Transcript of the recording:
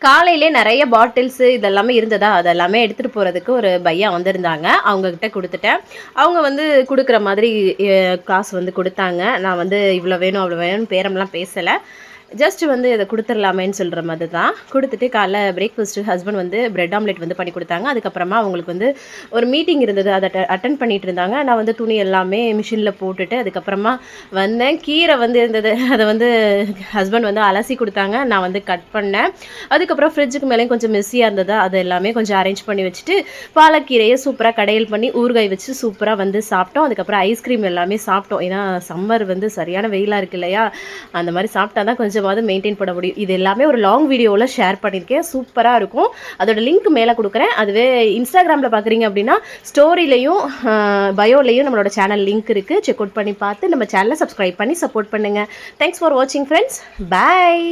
காலையிலே நிறைய பாட்டில்ஸு இதெல்லாமே இருந்ததா, அதெல்லாமே எடுத்துகிட்டு போகிறதுக்கு ஒரு பையா வந்திருந்தாங்க. அவங்கக்கிட்ட குடுத்துட்டேன். அவங்க வந்து குடுக்குற மாதிரி காசு வந்து குடுத்தாங்க. நான் வந்து இவ்வளோ வேணும், அவ்வளோ வேணும்னு பேரம்லாம் பேசல. ஜஸ்ட் வந்து இத குடுத்துரலாமேன்னு சொல்ற மாதிரி தான். குடுத்துட்டு காலைல பிரேக்ஃபாஸ்ட்டு ஹஸ்பண்ட் வந்து பிரெட் ஆம்லெட் வந்து பண்ணி குடுத்தாங்க. அதுக்கப்புறமா அவங்களுக்கு வந்து ஒரு மீட்டிங் இருந்தது. அத அட்டெண்ட் பண்ணிட்டு இருந்தாங்க. நான் வந்து துணி எல்லாமே மிஷின்ல போட்டுட்டு அதுக்கப்புறமா வந்தேன். கீரை வந்து இருந்தது. அத வந்து ஹஸ்பண்ட் வந்து அலசி குடுத்தாங்க. நான் வந்து கட் பண்ணேன். அதுக்கப்புறம் ஃப்ரிட்ஜுக்கு மேலேயும் கொஞ்சம் மெஸ்ஸியா இருந்ததா, அது எல்லாமே கொஞ்சம் அரேஞ்ச் பண்ணி வச்சுட்டு, பாலக்கீரைய சூப்பரா கடையல் பண்ணி ஊறுகாய் வச்சு சூப்பரா வந்து சாப்பிட்டோம். அதுக்கப்புறம் ஐஸ்கிரீம் எல்லாமே சாப்பிட்டோம். ஏன்னா சம்மர் வந்து சரியான வெயிலா இருக்கு இல்லையா? அந்த மாரி சாப்பிட்டா தான் கொஞ்சமாவது மெயின்டெயின் பண்ண முடியும். இது எல்லாமே ஒரு லாங் வீடியோவில் ஷேர் பண்ணியிருக்கேன். சூப்பரா இருக்கும். அதோட லிங்க் மேலே குடுக்குறேன். அதுவே இன்ஸ்டாகிராமில பார்க்குறீங்க அப்படின்னா, ஸ்டோரிலையும் பயோலையும் நம்மளோட சேனல் லிங்க் இருக்கு. செக் அவுட் பண்ணி பார்த்து நம்ம சேனலை சப்ஸ்கிரைப் பண்ணி சப்போர்ட் பண்ணுங்க. தேங்க்ஸ் ஃபார் வாட்சிங் ஃப்ரெண்ட்ஸ். பாய்.